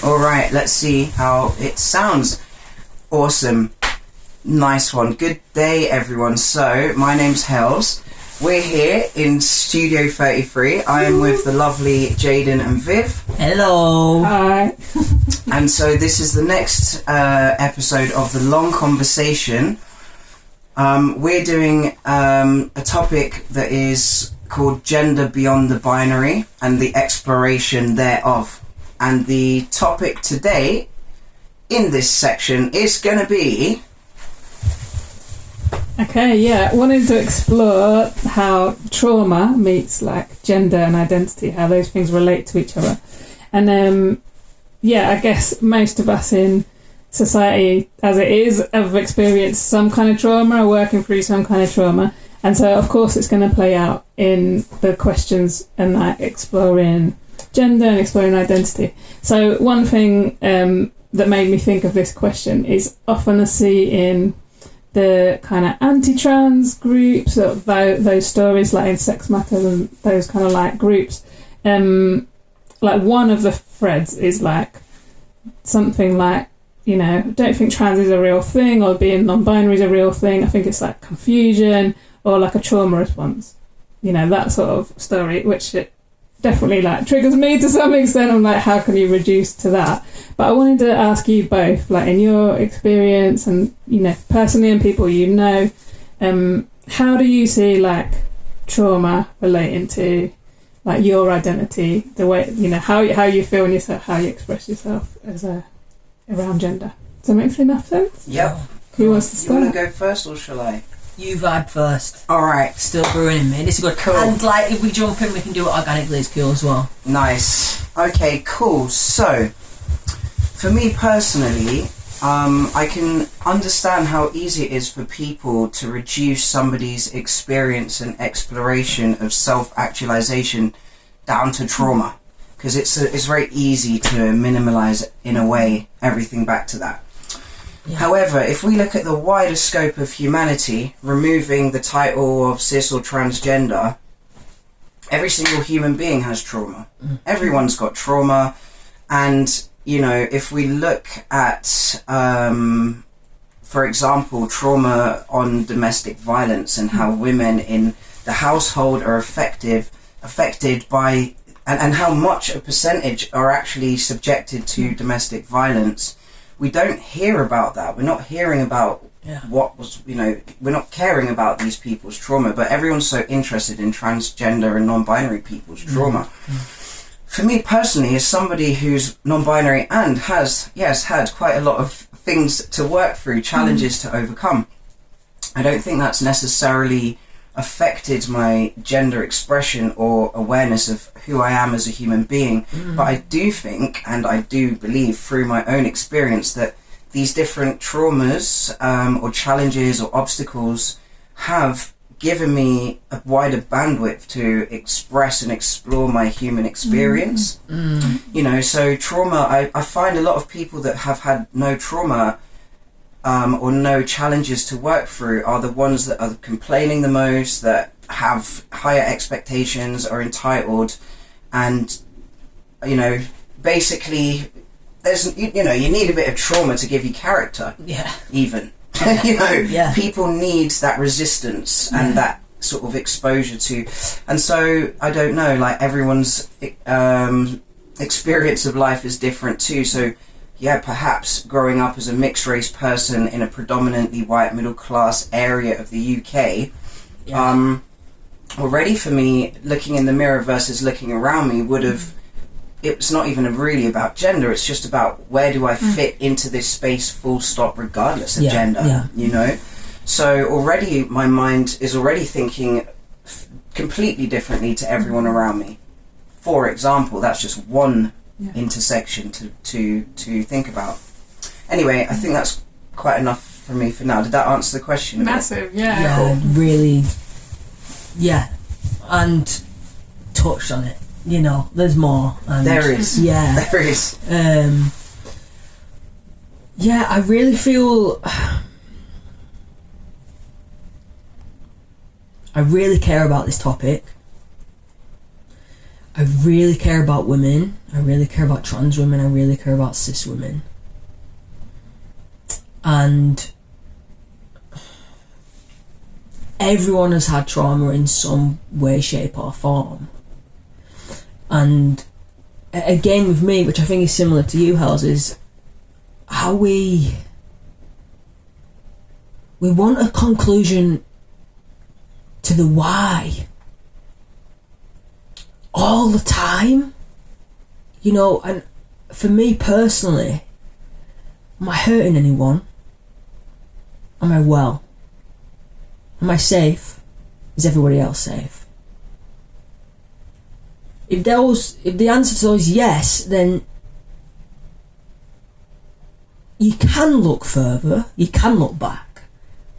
All right, let's see how it sounds. Awesome. Nice one. Good day, everyone. So, my name's Hells. We're here in Studio 33. I am with the lovely Jaden and Viv. Hello. Hi. And so this is the next episode of The Long Conversation. We're doing a topic that is called Gender Beyond the Binary and the exploration thereof. And the topic today in this section is going to be... Okay, yeah, I wanted to explore how trauma meets like gender and identity, how those things relate to each other. And I guess most of us in society as it is have experienced some kind of trauma or working through some kind of trauma. And so of course it's going to play out in the questions and like exploring gender and exploring identity. So one thing that made me think of this question is often I see in the kind of anti-trans groups, or those stories like in Sex Matters and those kind of like groups, like one of the threads is like something like, you know, don't think trans is a real thing or being non-binary is a real thing. I think it's like confusion or like a trauma response, you know, that sort of story, which it definitely like triggers me to some extent. I'm like, how can you reduce to that? But I wanted to ask you both, like in your experience and, you know, personally and people you know, how do you see like trauma relating to like your identity, the way, you know, how you feel in yourself, how you express yourself as around gender? Does that make enough sense? Yep. Who wants to start? You want to go first or shall I? You vibe first. All right. Still brewing in me. This is good. Cool. And like, if we jump in, we can do it organically. It's cool as well. Nice. Okay, cool. So, for me personally, I can understand how easy it is for people to reduce somebody's experience and exploration of self-actualization down to trauma, because it's very easy to minimalize, in a way, everything back to that. Yeah. However, if we look at the wider scope of humanity, removing the title of cis or transgender, every single human being has trauma. Everyone's got trauma. And, you know, if we look at, for example, trauma on domestic violence and how women in the household are affected by, and how much a percentage are actually subjected to domestic violence, we don't hear about that. We're not hearing about what was, you know, we're not caring about these people's trauma, but everyone's so interested in transgender and non-binary people's trauma. For me personally, as somebody who's non-binary and has had quite a lot of things to work through, challenges to overcome, I don't think that's necessarily affected my gender expression or awareness of who I am as a human being. But I do think, and I do believe through my own experience, that these different traumas or challenges or obstacles have given me a wider bandwidth to express and explore my human experience. You know, so trauma, I find a lot of people that have had no trauma or no challenges to work through are the ones that are complaining the most, that have higher expectations, are entitled, and, you know, basically there's, you know, you need a bit of trauma to give you character. Even you know, people need that resistance and that sort of exposure to, and so I don't know, like everyone's experience of life is different too. So yeah, perhaps growing up as a mixed race person in a predominantly white middle class area of the UK, already for me, looking in the mirror versus looking around me would have, it's not even really about gender, it's just about where do I fit into this space, full stop, regardless of gender, you know? So already my mind is already thinking completely differently to everyone around me. For example, that's just one intersection to think about. Anyway, I think that's quite enough for me for now. Did that answer the question? Massive, really, and touched on it. You know, there's more. And there is. There is. I really feel. I really care about this topic. I really care about women. I really care about trans women. I really care about cis women. And everyone has had trauma in some way, shape or form. And again with me, which I think is similar to you, Hells, is how we want a conclusion to the why all the time, you know. And for me personally, am I hurting anyone? Am I well? Am I safe? Is everybody else safe? If the answer to those is yes, then you can look further, you can look back,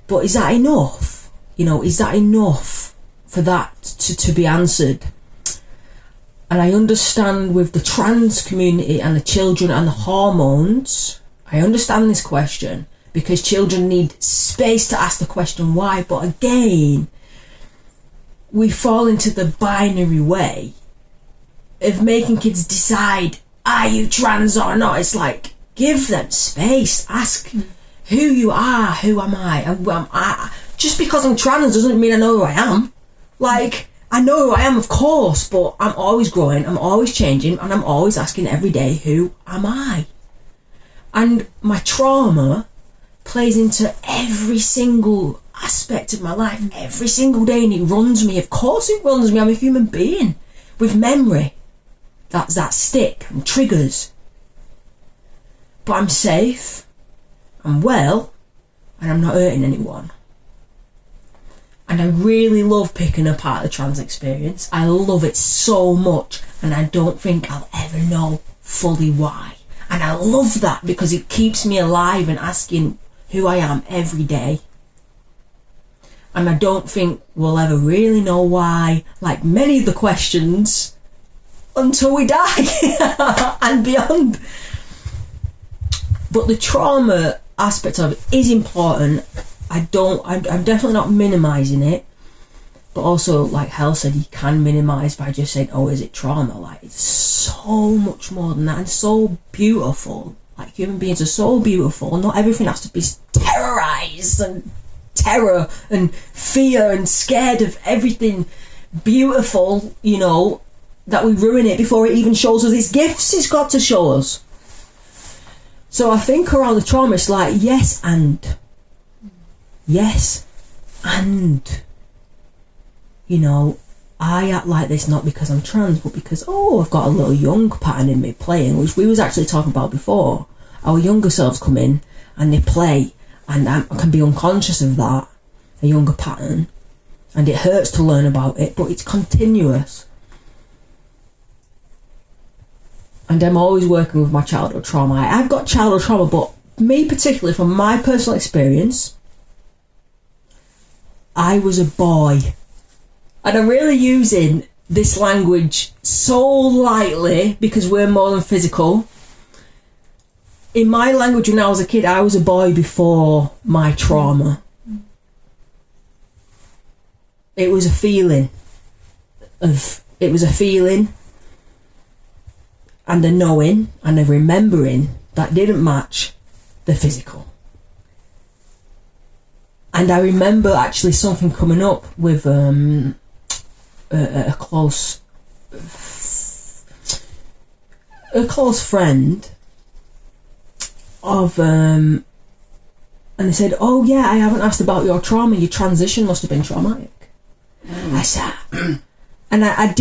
but is that enough? You know, is that enough for that to be answered? And I understand with the trans community and the children and the hormones, I understand this question, because children need space to ask the question why. But again, we fall into the binary way of making kids decide, are you trans or not? It's like, give them space, ask who you are, who am I, and who am I. Just because I'm trans doesn't mean I know who I am. Like, I know who I am, of course, but I'm always growing, I'm always changing, and I'm always asking every day, who am I? And my trauma plays into every single aspect of my life, every single day, and it runs me. Of course it runs me. I'm a human being with memory. That's that stick and triggers. But I'm safe, I'm well, and I'm not hurting anyone. And I really love picking apart the trans experience. I love it so much, and I don't think I'll ever know fully why. And I love that because it keeps me alive and asking who I am every day. And I don't think we'll ever really know why, like many of the questions, until we die and beyond. But the trauma aspect of it is important. I'm definitely not minimising it, but also, like Hel said, you can minimise by just saying, oh, is it trauma? Like, it's so much more than that, and so beautiful. Like, human beings are so beautiful. Not everything has to be terrorised and terror and fear and scared of everything beautiful, you know, that we ruin it before it even shows us its gifts it's got to show us. So I think around the trauma, it's like, yes, and, you know, I act like this not because I'm trans, but because, I've got a little young pattern in me playing, which we was actually talking about before. Our younger selves come in and they play, and I can be unconscious of that, a younger pattern, and it hurts to learn about it, but it's continuous. And I'm always working with my childhood trauma. I've got childhood trauma, but me particularly, from my personal experience, I was a boy. And I'm really using this language so lightly because we're more than physical. In my language when I was a kid, I was a boy before my trauma. It was a feeling and a knowing and a remembering that didn't match the physical. And I remember actually something coming up with a close friend of and they said, oh yeah, I haven't asked about your trauma, your transition must have been traumatic. I said, and I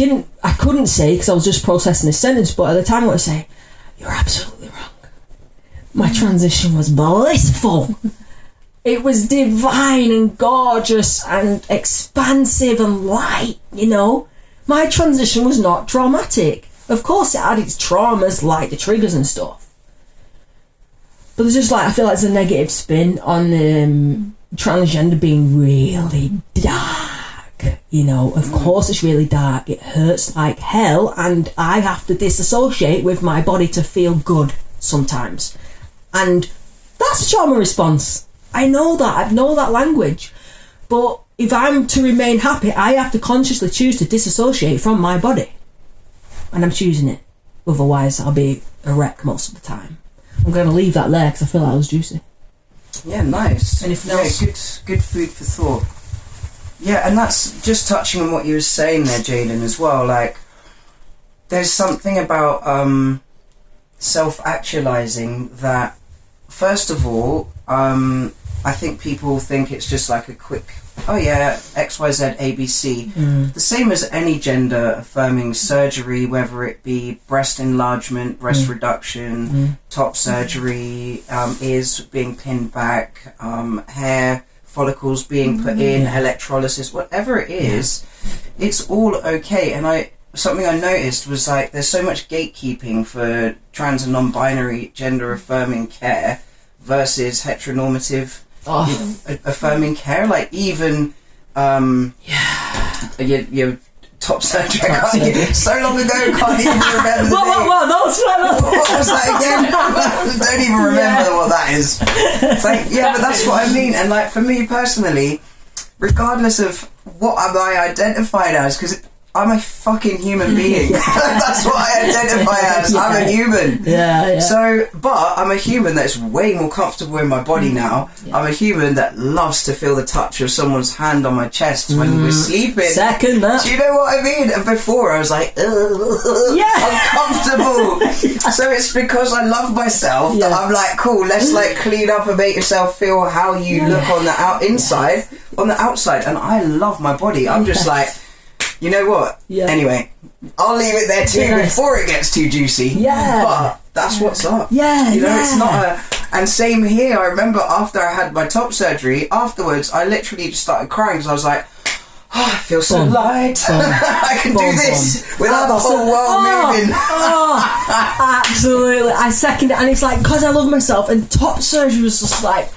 couldn't say because I was just processing this sentence, but at the time I would say, you're absolutely wrong. My transition was blissful. It was divine and gorgeous and expansive and light, you know. My transition was not traumatic. Of course it had its traumas, like the triggers and stuff. But there's just like, I feel like there's a negative spin on transgender being really dark, you know. Of course it's really dark. It hurts like hell, and I have to disassociate with my body to feel good sometimes. And that's a trauma response. I know that language. But if I'm to remain happy, I have to consciously choose to disassociate from my body. and I'm choosing it. Otherwise, I'll be a wreck most of the time. I'm going to leave that there because I feel like it was juicy. Yeah, nice. Anything else? Good food for thought. Yeah, and that's just touching on what you were saying there, Jaden, as well. Like, there's something about self-actualizing that, first of all, I think people think it's just like a quick, oh yeah, XYZ ABC. The same as any gender-affirming surgery, whether it be breast enlargement, breast reduction, top surgery, ears being pinned back, hair follicles being put in, electrolysis, whatever it is, it's all okay. And something I noticed was like there's so much gatekeeping for trans and non-binary gender-affirming care versus heteronormative affirming care. Like even your top surgery, so long ago, can't even remember the name. What was that again? Don't even remember what that is. It's like, yeah, but that's what I mean. And like for me personally, regardless of what am I identified as, because I'm a fucking human being. That's what I identify as. I'm a human. Yeah. So, but I'm a human that's way more comfortable in my body now. Yeah. I'm a human that loves to feel the touch of someone's hand on my chest when we're sleeping. Second that. Do you know what I mean? And before I was like, uncomfortable. So it's because I love myself that I'm like, cool, let's like clean up and make yourself feel how you look on the inside, on the outside. And I love my body. I'm just like, you know what? Yeah. Anyway, I'll leave it there too before it gets too juicy. Yeah. But that's what's up. Yeah. You know, it's not and same here. I remember after I had my top surgery, afterwards, I literally just started crying because I was like, I feel so light. I can do this without the whole world moving. Absolutely. I second it. And it's like, because I love myself, and top surgery was just like,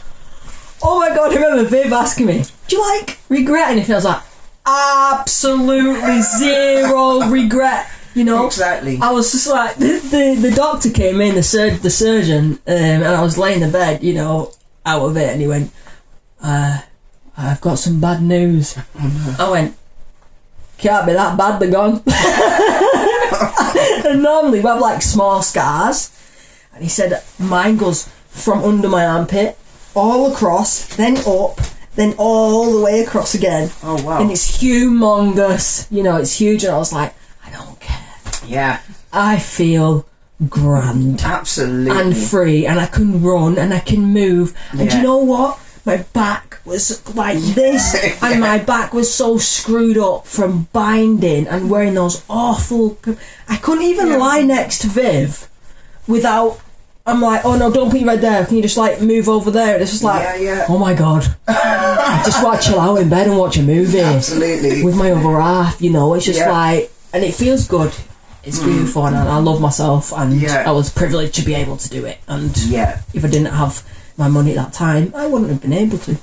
oh my God, I remember Viv asking me, do you like regret anything? I was like, absolutely zero regret, you know. Exactly. I was just like, the doctor came in, the surgeon, and I was laying in the bed, you know, out of it, and he went, I've got some bad news. I went, can't be that bad, they're gone. And normally we have like small scars, and he said mine goes from under my armpit all across, then up, then all the way across again. Oh wow. And it's humongous, you know, it's huge. And I was like, I don't care. Yeah. I feel grand. Absolutely. And free, and I can run and I can move. And you know what? My back was like this, and my back was so screwed up from binding and wearing those awful... I couldn't even lie next to Viv without... I'm like, oh no, don't put your head there. Can you just like move over there? And it's just like, oh my God. I just want to chill out in bed and watch a movie. Absolutely. With my other half, you know. It's just like, and it feels good. It's beautiful, and I love myself, and I was privileged to be able to do it. And if I didn't have my money at that time, I wouldn't have been able to.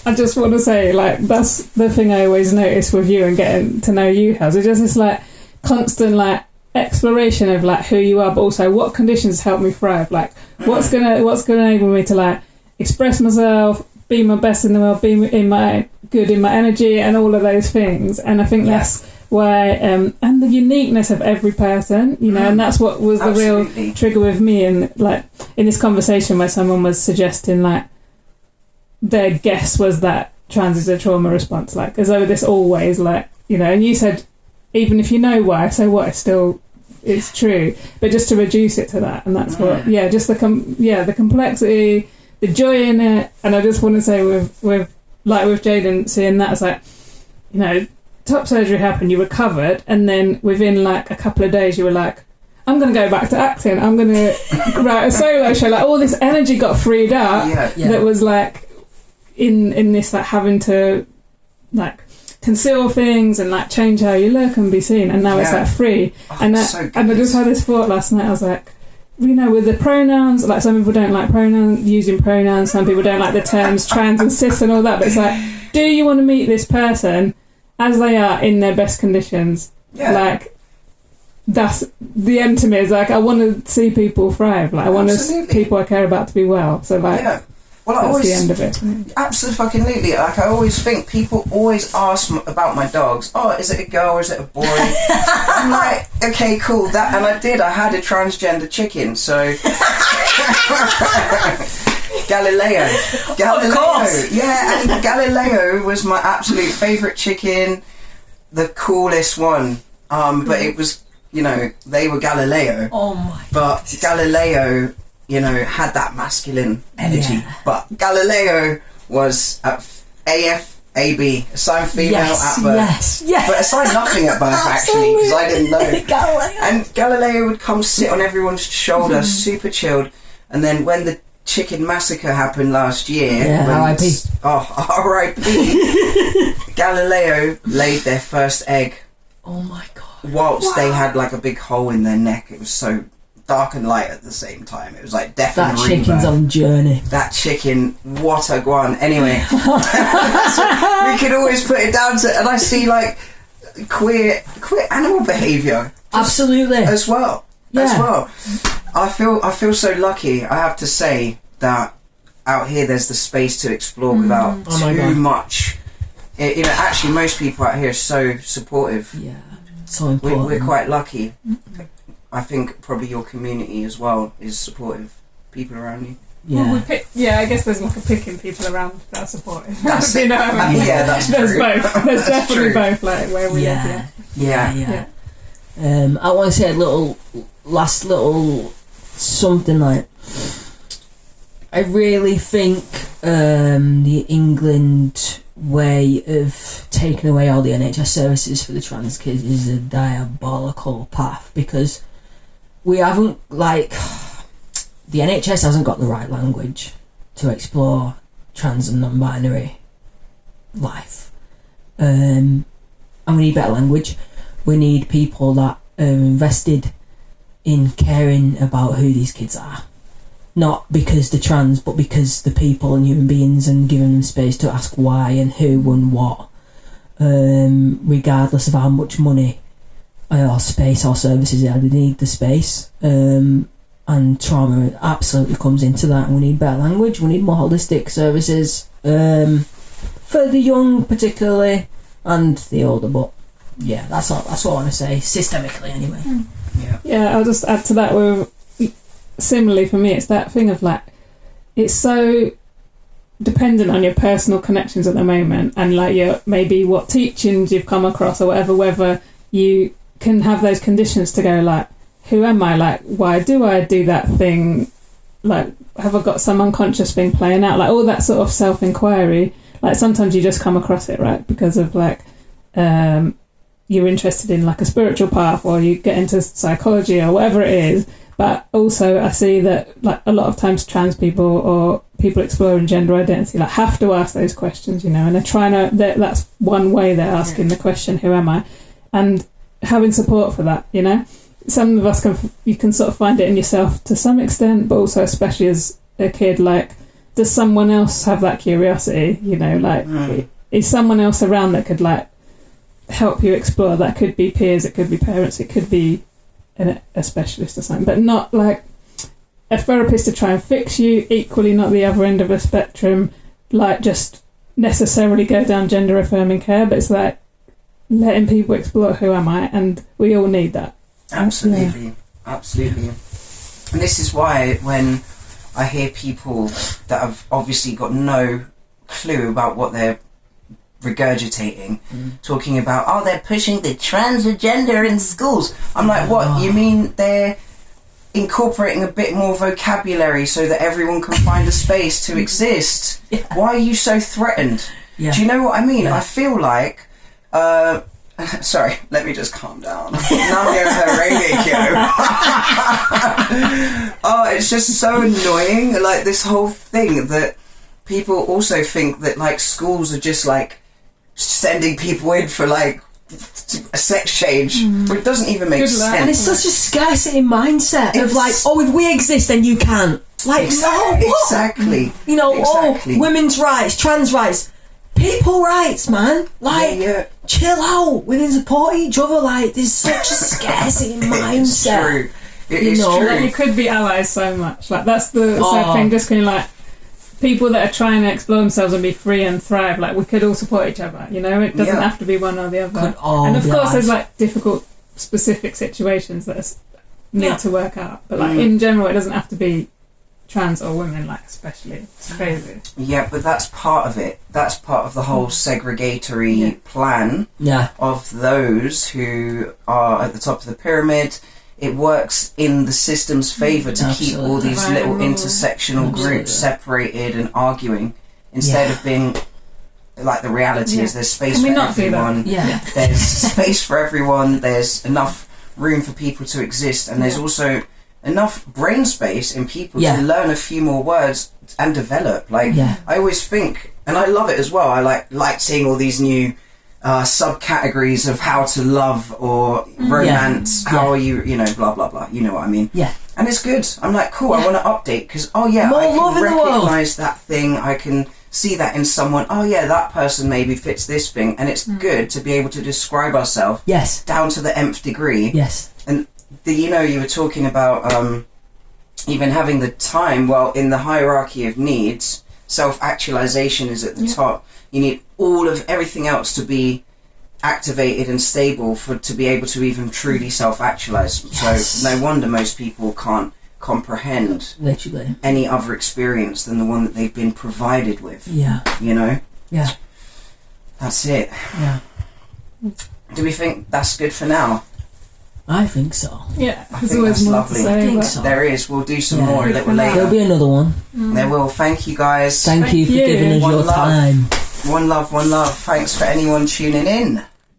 I just want to say, like, that's the thing I always notice with you and getting to know you, Haz. It's just this like constant like exploration of like who you are, but also what conditions help me thrive. Like what's gonna enable me to like express myself, be my best in the world, be in my energy, and all of those things. And I think that's why and the uniqueness of every person, you know, and that's what was the real trigger with me. And like in this conversation where someone was suggesting like their guess was that trans is a trauma response, like as though this always, like, you know, and you said even if you know why, so what, it's true, but just to reduce it to that. And that's what just the complexity, the joy in it. And I just want to say with Jaden, seeing that as like, you know, top surgery happened, you recovered, and then within like a couple of days you were like, I'm going to go back to acting, I'm going to write a solo show. Like all this energy got freed up that was like in this like having to like conceal things and like change how you look and be seen, and now it's like free. And I just had this thought last night. I was like, you know, with the pronouns, like some people don't like using pronouns, some people don't like the terms trans and cis and all that, but it's like, do you want to meet this person as they are in their best conditions? Like that's the end to me. Is like I want to see people thrive. Like I want to see people I care about to be well. So like Well, That's the end of it. Absolutely. Like, I always think people always ask about my dogs. Oh, is it a girl or is it a boy? I'm like, okay, cool. That, and I had a transgender chicken, so Galileo. Of course. Yeah, and Galileo was my absolute favourite chicken, the coolest one. But it was, you know, they were Galileo. Oh my! But Galileo, you know, had that masculine energy. Yeah. But Galileo was AFAB, assigned female at birth. Yes. But assigned nothing at birth, actually, because I didn't know. Galileo. And Galileo would come sit on everyone's shoulder, super chilled. And then when the chicken massacre happened last year, R.I.P. R.I.P. Galileo laid their first egg. Oh my god! Whilst they had like a big hole in their neck. It was so dark and light at the same time. It was like death and rebirth. That chicken's on journey. That chicken, what a guan. Anyway, we could always put it down to, and I see like queer animal behaviour. Absolutely. As well. Yeah. As well. I feel so lucky. I have to say that out here there's the space to explore without too much. You know, actually, most people out here are so supportive. Yeah, so important. We're quite lucky. I think probably your community as well is supportive. People around you. Yeah. Well, I guess there's like a picking people around that are supportive. That's you know what I mean? Yeah, that's there's true. both. There's That's definitely true. both. Like where we live. Yeah. I want to say a last little something like. I really think the England way of taking away all the NHS services for the trans kids is a diabolical path, because we haven't, like, the NHS hasn't got the right language to explore trans and non-binary life, and we need better language. We need people that are invested in caring about who these kids are. Not because they're trans, but because they're people and human beings, and giving them space to ask why and who and what, regardless of how much money or space or services they need the space. And trauma absolutely comes into that, and we need better language, we need more holistic services, for the young particularly, and the older, but yeah, that's what I want to say, systemically anyway. Yeah, I'll just add to that with, similarly for me, it's that thing of like, it's so dependent on your personal connections at the moment, and like your maybe what teachings you've come across or whatever, whether you can have those conditions to go like, who am I, like why do I do that thing, like have I got some unconscious thing playing out, like all that sort of self-inquiry. Like sometimes you just come across it, right, because of like you're interested in like a spiritual path, or you get into psychology or whatever it is. But also I see that like a lot of times trans people or people exploring gender identity like have to ask those questions, you know, and they're trying to, that's one way they're asking the question, who am I? And having support for that, you know. Some of us you can sort of find it in yourself to some extent, but also especially as a kid, like does someone else have that curiosity, you know, like is someone else around that could like help you explore? That could be peers, it could be parents, it could be a specialist or something, but not like a therapist to try and fix you, equally not the other end of the spectrum, like just necessarily go down gender affirming care, but it's like letting people explore who am I, and we all need that. Absolutely. And this is why when I hear people that have obviously got no clue about what they're regurgitating, talking about, they're pushing the trans agenda in schools. I'm like, what? You mean they're incorporating a bit more vocabulary so that everyone can find a space to exist? Why are you so threatened? Do you know what I mean? I feel like sorry, let me just calm down. It's just so annoying, like this whole thing that people also think that like schools are just like sending people in for like a sex change, but it doesn't even make sense. And it's such a scarcity mindset of like, if we exist then you can't. Like, no, what? Exactly. You know, women's rights, trans rights, people rights, man. Like, chill out. We can support each other. Like, there's such a scarcity mindset. It is true. Like, you could be allies so much. Like, that's the sad thing. Just going like, people that are trying to explore themselves and be free and thrive, like we could all support each other, you know, it doesn't have to be one or the other. And of course there's like difficult specific situations that need to work out, but like in general it doesn't have to be trans or women, like especially. It's crazy. Yeah, but that's part of it. That's part of the whole segregatory plan of those who are at the top of the pyramid. It works in the system's favour to keep all these little intersectional groups separated and arguing, instead of being like the reality is there's space for everyone. There's space for everyone. There's enough room for people to exist, and there's also enough brain space in people to learn a few more words and develop. Like I always think, and I love it as well. I like seeing all these new subcategories of how to love or romance. How are you? You know, blah blah blah. You know what I mean? Yeah. And it's good. I'm like, cool. I want to update because I can recognize that thing. I can see that in someone. Oh yeah, that person maybe fits this thing, and it's good to be able to describe ourselves down to the nth degree. And you were talking about even having the time. Well, in the hierarchy of needs, self-actualization is at the top. You need all of everything else to be activated and stable to be able to even truly self-actualize. So no wonder most people can't comprehend any other experience than the one that they've been provided with. You know? That's it. Do we think that's good for now? I think so. Yeah, I think that's lovely. I think so. There is. We'll do some more a little later. There'll be another one. There will. Thank you guys. Thank you for giving us your time. One love. Thanks for anyone tuning in.